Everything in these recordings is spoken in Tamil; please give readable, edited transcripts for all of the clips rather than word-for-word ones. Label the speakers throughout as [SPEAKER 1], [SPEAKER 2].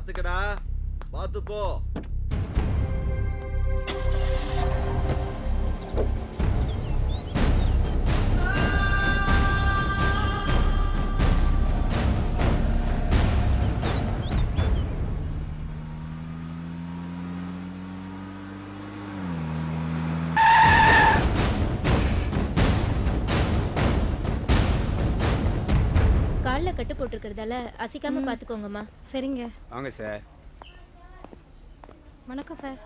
[SPEAKER 1] பாத்துக்கடா, பாத்து போ.
[SPEAKER 2] கால்ல கட்டு போட்டுருக்கிறதால அசிக்காம பாத்துக்கோங்கம்மா.
[SPEAKER 3] சரிங்க.
[SPEAKER 4] வாங்க சார்.
[SPEAKER 3] வணக்கம் சார்.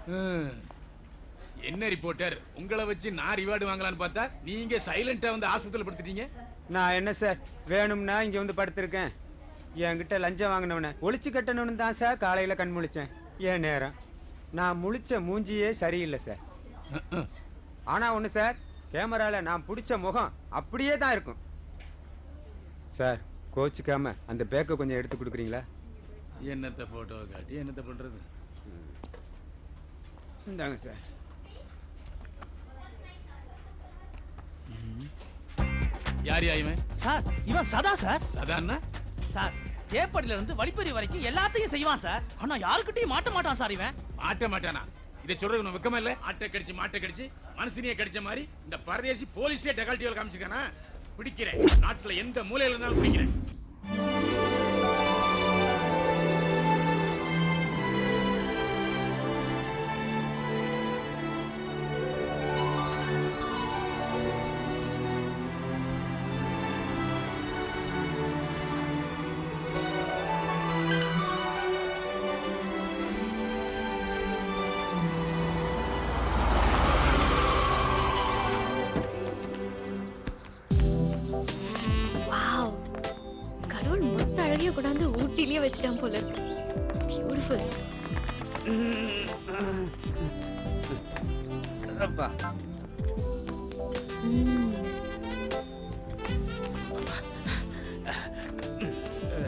[SPEAKER 5] என்ன ரிப்போர்ட்டர், உங்களை வச்சு நான் ரிவார்டு வாங்கலான்னு பார்த்தா நீங்க சைலண்டா வந்து ஆஸ்பத்திரியில் படுத்துட்டீங்க.
[SPEAKER 4] நான் என்ன சார் வேணும்னா இங்க வந்து படுத்திருக்கேன். என்கிட்ட லஞ்சம் வாங்கினவனை ஒளிச்சு கட்டணும்னு தான் சார் காலையில கண் முழிச்சேன். ஏன் நேரம் நான் முழிச்ச மூஞ்சியே சரியில்லை சார். ஆனா ஒண்ணு சார், கேமரால நான் பிடிச்ச முகம் அப்படியே தான் இருக்கும் சார். கோச்சிக்காம அந்த பேக்கை கொஞ்சம் எடுத்து கொடுக்குறீங்களா?
[SPEAKER 5] என்னத்த போட்டோ காட்டி என்னத்த பண்றது?
[SPEAKER 4] இந்தாங்க சார்.
[SPEAKER 5] யார் இவன்?
[SPEAKER 6] சார் இவன் சதா சார்.
[SPEAKER 5] சதான்னா
[SPEAKER 6] சார் தேப்படியில இருந்து வழிப்பறி வரைக்கும் எல்லாத்தையும் செய்வான் சார். ஆனா யாருக்கிட்டையும் மாட்ட மாட்டான் சார். இவன்
[SPEAKER 5] மாட்ட மாட்டானா? இதை சொல்றது வெக்கமா இல்ல? ஆட்டை கடிச்சு மாட்டை கடிச்சு மனுஷனையே கடிச்ச மாதிரி இந்த பரதேசி போலீஸே டெகால்ட்டியோட காமிச்சிருக்கானா? பிடிக்கிறேன், நாட்டுல எந்த மூலையில இருந்தாலும் பிடிக்கிறேன்.
[SPEAKER 2] கொண்டாந்து ஊட்டிலேயே வச்சிட்டான் போல இருக்கு. பியூட்டிஃபுல்.
[SPEAKER 4] அப்பா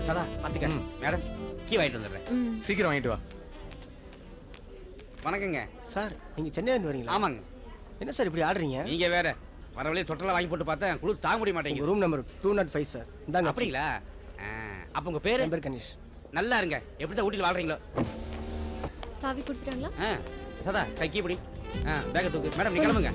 [SPEAKER 7] சதா பாத்துக்க. மேடம் கீ வாங்கிட்டு வந்துடுறேன்.
[SPEAKER 5] சீக்கிரம் வாங்கிட்டு வா.
[SPEAKER 7] வணக்கங்க
[SPEAKER 6] சார். நீங்க சென்னையில இருந்து வரீங்களா?
[SPEAKER 7] ஆமாங்க.
[SPEAKER 6] என்ன சார் இப்படி ஆடுறீங்க?
[SPEAKER 7] நீங்க வேற வர வழியே தொட்டலாம் வாங்கி போட்டு பார்த்தேன், குளிர் தாங்க முடிய மாட்டேங்குது.
[SPEAKER 6] Room number 205 sir. இந்தாங்க.
[SPEAKER 7] அப்படிங்களா? அப்ப உங்க பேரு?
[SPEAKER 6] என் பேர் கணேஷ்.
[SPEAKER 7] நல்லா இருங்க. எப்படி தான் ஊட்டியில் வாழ்றீங்களோ.
[SPEAKER 2] சாவி கொடுத்துட்டாங்களா?
[SPEAKER 7] சதா கைக்கி பிடி. பேக்க தூக்கு. மேடம் நீ கிளம்புங்க.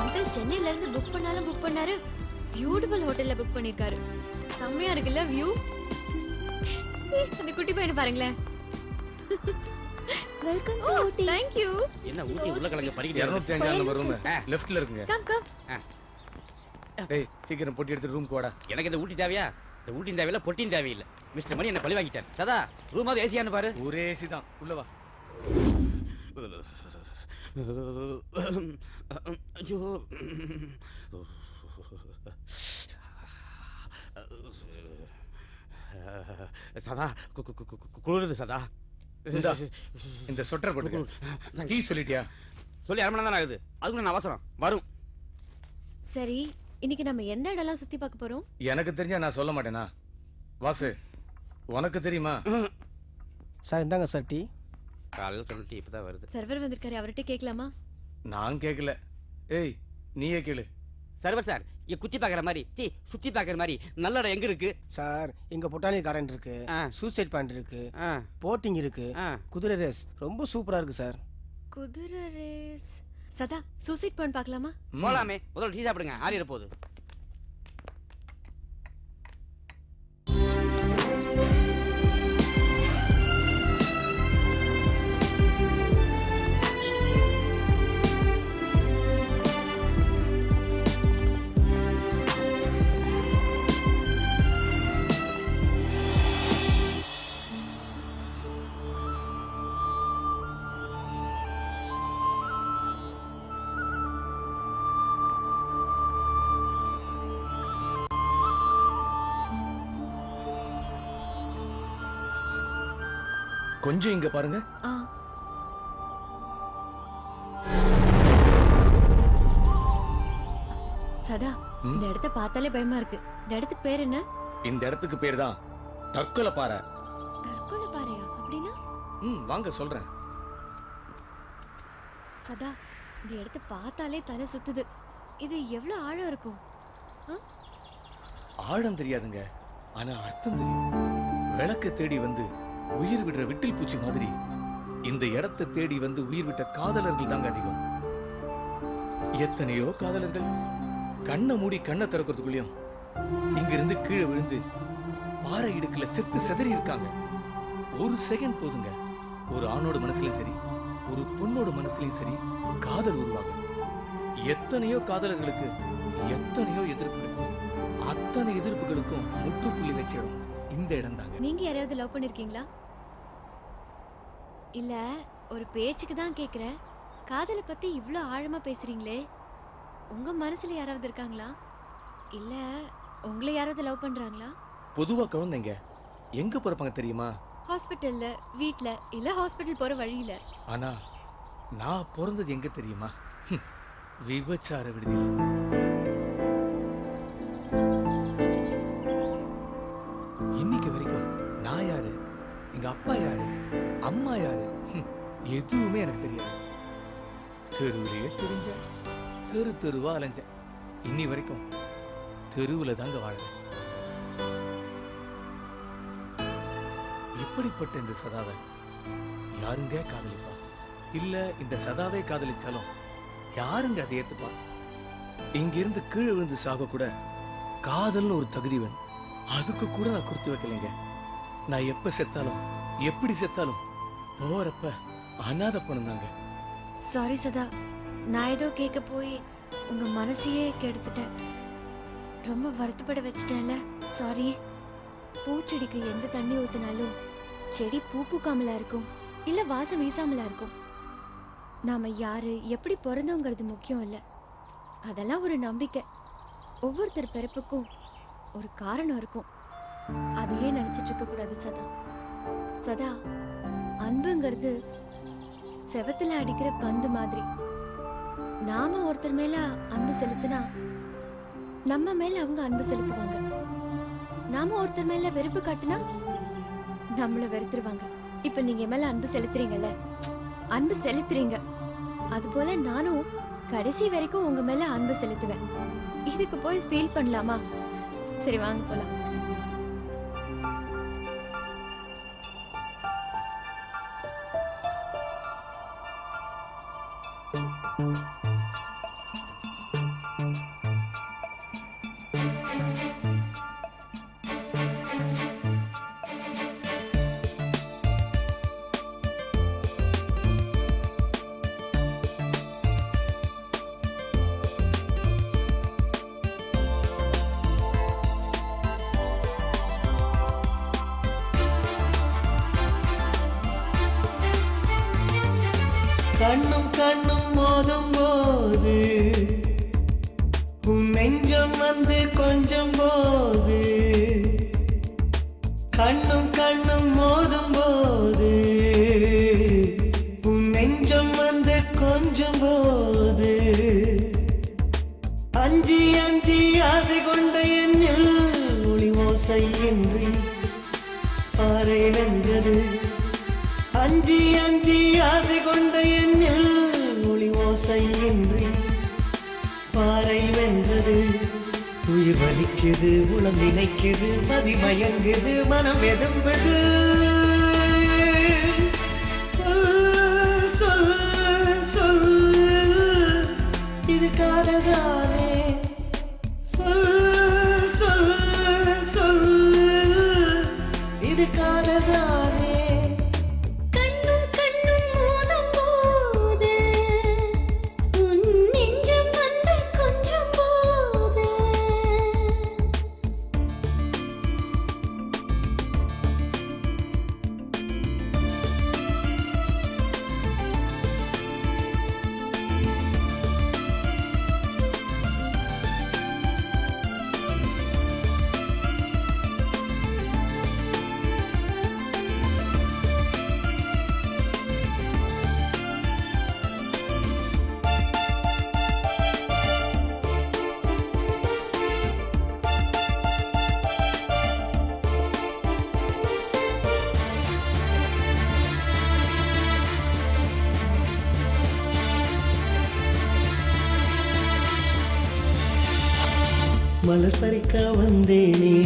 [SPEAKER 2] அங்கிள் சென்னையில இருந்து புக் பண்ணாலும் புக் பண்ணாரு. பியூட்டிஃபுல் ஹோட்டல்ல புக் பண்ணிருக்காரு. செம்மையா இருக்குல்ல வியூ? அந்த குட்டி பையனை பாருங்களேன். Welcome to Ooty. Thank you.
[SPEAKER 7] என்ன ஊட்டி உள்ள கலங்க படிக்கிட்டு
[SPEAKER 5] 205 நம்பர் ரூம் லெஃப்ட்ல இருக்குங்க.
[SPEAKER 2] Come come.
[SPEAKER 5] டேய் சீக்கிரம் பொட்டி எடுத்து ரூம் போடா.
[SPEAKER 7] எனக்கு இந்த ஊட்டி தேவையா? இந்த ஊட்டின் தேவையில்ல, பொட்டின் தேவையில்லை. மிஸ்டர் மணி என்ன பழி வாங்கிட்டார். சதா ரூம் அது ஏசியான்னு பாரு.
[SPEAKER 5] ஒரே ஏசி தான். உள்ள வா.
[SPEAKER 7] ஐயோ சதா குளிருது சதா.
[SPEAKER 5] இந்த சொட்டர் போட்டுக்க. டீ சொல்லிட்டியா?
[SPEAKER 7] சொல்லி அரை மணி நேரம் ஆகுது. அதுக்குள்ள நான் அவசரம் வரும்.
[SPEAKER 2] சரி, இன்னைக்கு நம்ம எந்த இடம்லாம் சுத்தி பார்க்க போறோம்?
[SPEAKER 5] எனக்கு தெரிஞ்சா நான் சொல்ல மாட்டேனா? வாசு உனக்கு தெரியுமா?
[SPEAKER 6] சார் இந்தாங்க சார் டீ.
[SPEAKER 7] காலையில் சொல்லிட்டு இப்பதான் வருது.
[SPEAKER 2] சர்வர் வந்திருக்காரு, அவர்கிட்ட கேட்கலாமா?
[SPEAKER 5] நான் கேட்கல. ஏய் நீயே கேளு.
[SPEAKER 7] சர்வர் சார், இங்க குத்தி பாக்குற மாதிரி சுத்தி பாக்குற மாதிரி நல்ல இடம் எங்க இருக்கு
[SPEAKER 6] சார்? இங்க பொட்டானி கார்டன் இருக்கு, சூசைட் பாயிண்ட் இருக்கு, போட்டிங் இருக்கு, குதிரை ரேஸ் ரொம்ப சூப்பரா இருக்கு சார்.
[SPEAKER 2] குதிரை ரேஸ். சதா சூசைட் பாயிண்ட் பார்க்கலாமா?
[SPEAKER 7] போலாமே. முதல்ல டீ சாப்பிடுங்க, ஆறிட போகுது.
[SPEAKER 5] கொஞ்சம் இங்க பாருங்க.
[SPEAKER 2] சதா, இந்த இடத்தை பார்த்தாலே பயமா இருக்கு. இந்த இடத்துக்கு பேர் என்ன?
[SPEAKER 5] இந்த இடத்துக்கு பேர் தான் தற்கொலை பாறை.
[SPEAKER 2] தற்கொலை பாறையா? அப்படின்னா
[SPEAKER 3] வாங்க சொல்றேன்.
[SPEAKER 2] சதா, இந்த இடத்த பார்த்தாலே தலை சுத்துது. இது எவ்வளவு ஆழம் இருக்கும்?
[SPEAKER 3] ஆழம் தெரியாதுங்க, ஆனா அர்த்தம் தெரியும். விளக்க தேடி வந்து உயிர் விடுற விட்டில் பூச்சி மாதிரி இந்த இடத்தை தேடி வந்து உயிர் விட்ட காதலர்கள் தாங்க அதிகம். எத்தனையோ காதலர்கள் கண்ணை மூடி கண்ணை திறக்கிறதுக்குள்ளயும் இங்கிருந்து கீழே விழுந்து பாறை இடுக்குல செத்து செதறி இருக்காங்க. ஒரு செகண்ட் போதுங்க, ஒரு ஆணோட மனசுலயும் சரி, ஒரு பொண்ணோட மனசுலயும் சரி காதல் உருவாகும். எத்தனையோ காதலர்களுக்கு எத்தனையோ எதிர்ப்புகள், அத்தனை எதிர்ப்புகளுக்கும் முற்றுப்புள்ளி வச்சிடும் இந்த இடம் தாங்க.
[SPEAKER 2] நீங்க யாரையாவது லவ் பண்ணிருக்கீங்களா? இல்ல, ஒரு பேச்சுக்கு தான் கேக்குறேன். காதலை பத்தி இவ்ளோ ஆழமா பேசுறீங்களே, உங்க மனசுல யாராவது இருக்காங்களா? இல்ல உங்களை யாராவது லவ் பண்றாங்களா?
[SPEAKER 3] பொதுவா குழந்தைங்க எங்க பிறப்பாங்க தெரியுமா?
[SPEAKER 2] ஹாஸ்பிட்டல்ல, வீட்ல, இல்ல ஹாஸ்பிட்டல் போற வழியில.
[SPEAKER 3] ஆனா நான் பிறந்தது எங்க தெரியுமா? விபச்சார விடுதியில். இன்னைக்கு வரைக்கும் நான் யாரு, எங்க அப்பா யாரு, அம்மா யாரு, எதுவுமே எனக்கு தெரியாது. தெருவிலேயே தெரிஞ்ச, தெரு தெருவா அலைஞ்சேன். இன்னி வரைக்கும் தெருவுல தாங்க வாழறேன். இப்படிப்பட்ட இந்த சதாவை யாருங்க காதலிப்பா? இல்ல இந்த சதாவை காதலிச்சாலும் யாருங்க அதை ஏத்துப்பா? இங்கிருந்து கீழே விழுந்து சாக கூட காதல்னு ஒரு தகுதி வேணும். அதுக்கு கூட நான் கொடுத்து வைக்கலைங்க. நான் எப்ப செத்தாலும் எப்படி செத்தாலும் போறப்ப அனாதை பண்ணுனாங்க.
[SPEAKER 2] சாரி சதா, நான் ஏதோ கேட்க போய் உங்க மனசையே கெடுத்துட்டேன். ரொம்ப வருத்தப்பட வச்சிட்டேன்ல, சாரி. பூச்செடிக்கு எந்த தண்ணி ஊத்தினாலும் செடி பூ பூக்காமலா இருக்கும், இல்ல வாசம் வீசாமலா இருக்கும். நாம யாரு, எப்படி பிறந்தோங்கிறது முக்கியம் இல்ல, அதெல்லாம் ஒரு நம்பிக்கை. ஒவ்வொருத்தர் பிறப்புக்கும் ஒரு காரணம் இருக்கும். அதையே நினைச்சிட்டு இருக்க கூடாது சதா. சதா, அன்புங்கிறது செவத்துல அடிக்கிற பந்து மாதிரி. நாம ஒருத்தர் மேல அன்பு செலுத்தினா நம்ம மேல அவங்க அன்பு செலுத்துவாங்க. நாம ஒருத்தர் மேல வெறுப்பு காட்டினா நம்மள வெறுத்துருவாங்க. இப்ப நீங்க மேல அன்பு செலுத்துறீங்கல்ல, அன்பு செலுத்துறீங்க, அது போல நானும் கடைசி வரைக்கும் உங்க மேல அன்பு செலுத்துவேன். இதுக்கு போய் ஃபீல் பண்ணலாமா? சரி வாங்க போலாம்.
[SPEAKER 8] கண்ணும் கண்ணும் மோதும் போது உன் நெஞ்சம் வந்து கொஞ்சம் போது, கண்ணும் கண்ணும் மோதும் போது உன் நெஞ்சம் வந்து கொஞ்சம் போது, அஞ்சி அஞ்சி ஆசை கொண்ட என்னில் ஒளி ஓசை இன்றி பாறை வென்றது. அஞ்சி அஞ்சி ஆசை கொண்ட என்னில் ஒளி ஓசை இன்றி பாறை வென்றது. உயிர் வலிக்குது, உளம் நினைக்குது, மதி மயங்குது, மனம் எதும்பது. சொல் சொல் சொல், இது காதல்தானே? சொல் சொல் சொல், இது காதல்தானே? மலர் பறிக்க வந்தேனே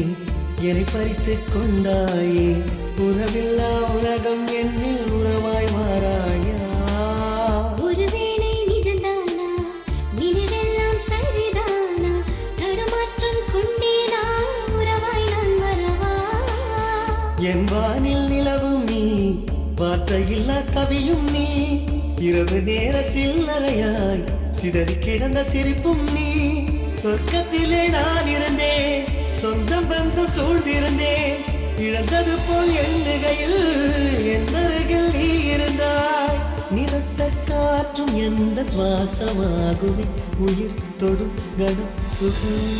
[SPEAKER 8] என்னை பறித்து கொண்டாயே உறவில்லா உலகம் என்னில் உறவாய் மாறாயா
[SPEAKER 9] ஒருவேளை நிஜந்தானா நினைவெல்லாம் சரிதானா தடுமாற்றம் கொண்டேனா உறவாய் நான் வரவா
[SPEAKER 8] என் வானில் நிலவும் நீ வார்த்தையில்லா கவியும் நீ இரவு நேர சில்லறையாய் சிதறி கிடந்த சிரிப்பும் நீ சொர்க்கத்திலே நான் இருந்தேன் சொந்தம் பந்தம் சூழ்ந்திருந்தேன் இழந்தது போல் எண்ணுகையில் என் அருகில் நீ இருந்தாய் நிரட்ட காற்றும் எந்த சுவாசமாகுமே உயிர் தொடும் கணம் சுகம்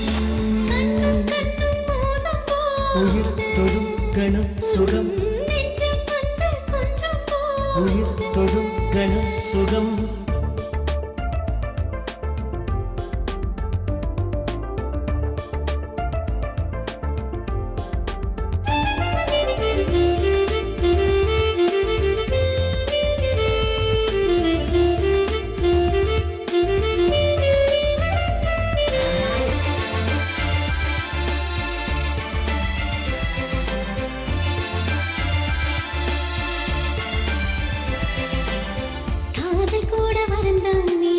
[SPEAKER 9] கண்ணும் கண்ணும் மோதும் போது
[SPEAKER 8] உயிர் தொடும் கணம் சுகம்
[SPEAKER 9] நெஞ்சம் வந்து கொஞ்சம் போது
[SPEAKER 8] உயிர் தொடும் கணம் சுகம்
[SPEAKER 9] காதல் கூட வரந்தானே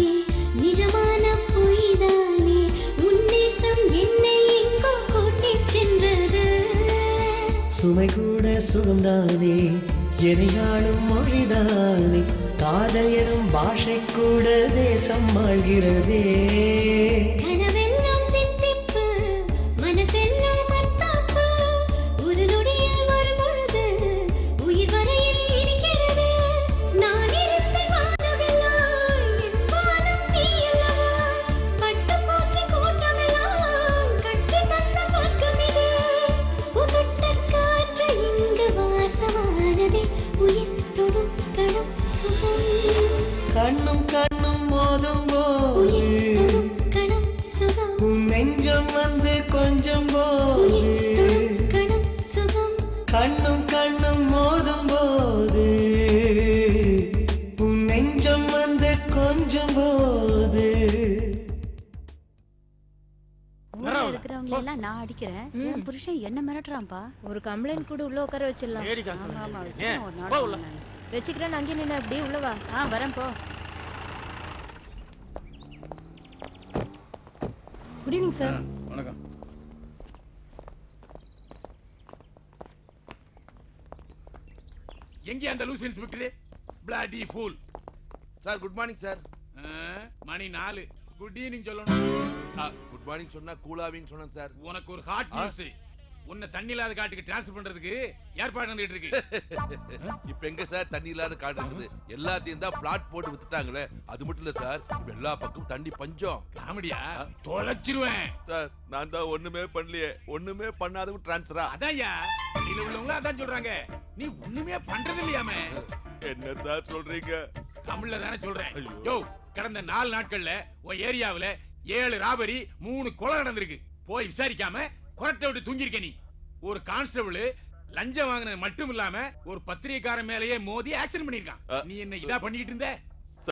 [SPEAKER 9] நிஜமான பொய்தானே உன்னேசம் என்னை எங்கோ கூட்டிச் சென்றது
[SPEAKER 8] சுமை கூட சுகம்தானே எனையாளும் மொழிதானே காதல் எனும் பாஷை கூட தேசம் ஆள்கிறதே
[SPEAKER 9] கனவெல்லாம் தித்திப்பு மனசெல்லாம் மத்தாப்பு ஒரு நொடியில் வரும் பொழுது உயிர் வரையில் இருக்கிறது நான் இருந்த வானவெல்லாம் என் வானம் நீ அல்லவா பட்டுப்பூச்சி கூட்டமெல்லாம் கட்டி தந்த சொர்க்கம் இது உதட்ட காற்று இங்கு வாசமானதே உயிர் தொடும் கணம் சுகம்
[SPEAKER 8] கண்ணும் கண்ணும் மோதும்
[SPEAKER 9] உயிர்
[SPEAKER 8] போது
[SPEAKER 9] தொடும் கணம் சுகம்
[SPEAKER 8] உன் நெஞ்சம் வந்து கொஞ்சம் போது
[SPEAKER 9] உயிர் தொடும் கணம் சுகம்
[SPEAKER 8] கண்ணும் கண்ணும் மோதும் போது உன் நெஞ்சம் வந்து கொஞ்சம் போது
[SPEAKER 10] ஊர்ல இருக்கிறவங்க எல்லாம் நான் அடிக்கிறேன் என் புருஷன் என்ன மிரட்டுறான்பா
[SPEAKER 2] ஒரு கம்ப்ளைண்ட் கூட உள்ள உட்கார வச்சிடலாம்
[SPEAKER 10] ஆமா வச்சுக்கிறேன் ஒரு நாள் நானு.
[SPEAKER 2] வச்சுக்கிறேன் அங்கே நின்று அப்படியே உள்ளவா
[SPEAKER 10] வரேன் போ
[SPEAKER 2] குட் ஈவினிங் சார்
[SPEAKER 3] வணக்கம்.
[SPEAKER 5] எங்க அந்த loose inspector bloody fool
[SPEAKER 1] sir good morning sir.
[SPEAKER 5] மணி 4 குட் ஈவினிங் சொல்லணும்.
[SPEAKER 1] குட் மார்னிங் சொன்னா கூலாவிங் சொன்னேன் சார்.
[SPEAKER 5] உனக்கு ஒரு ஹாட் நியூஸ். உன்னை தண்ணி இல்லாத காட்டுக்கு டிரான்ஸ்ஃபர் பண்றதுக்கு ஏற்பாடு நடந்துட்டு இருக்கு.
[SPEAKER 1] இப்ப எங்க சார் தண்ணி இல்லாத காடு இருக்குது? எல்லாத்தையும் தான் பிளாட் போட்டு வித்துட்டாங்களே. அது மட்டும் இல்ல சார், இப்ப எல்லா பக்கம் தண்ணி பஞ்சம்.
[SPEAKER 5] காமெடியா தொலைச்சிருவேன்
[SPEAKER 1] சார் நான் தான் ஒண்ணுமே பண்ணலையே. ஒண்ணுமே பண்ணாதவங்க டிரான்ஸ்ஃபரா?
[SPEAKER 5] அதான்யா வெளியில உள்ளவங்க அதான் சொல்றாங்க. நீ ஒண்ணுமே பண்றது இல்லையாமே.
[SPEAKER 1] என்ன சார் சொல்றீங்க?
[SPEAKER 5] தமிழ்ல தானே சொல்றேன்.
[SPEAKER 1] ஐயோ.
[SPEAKER 5] யோ கடந்த 4 நாட்கள்ல உன் ஏரியாவுல 7 ராபரி 3 கொலை நடந்திருக்கு. போய் விசாரிக்காம கொரட்டை விட்டு தூங்கிருக்க நீ. ஒரு கான்ஸ்டபிள் லஞ்சம் வாங்கினது மட்டும் இல்லாம ஒரு பத்திரிகைக்காரன் மேலேயே மோதி ஆக்சிடென்ட் பண்ணிருக்கான். நீ என்ன இதா பண்ணிட்டு இருந்த?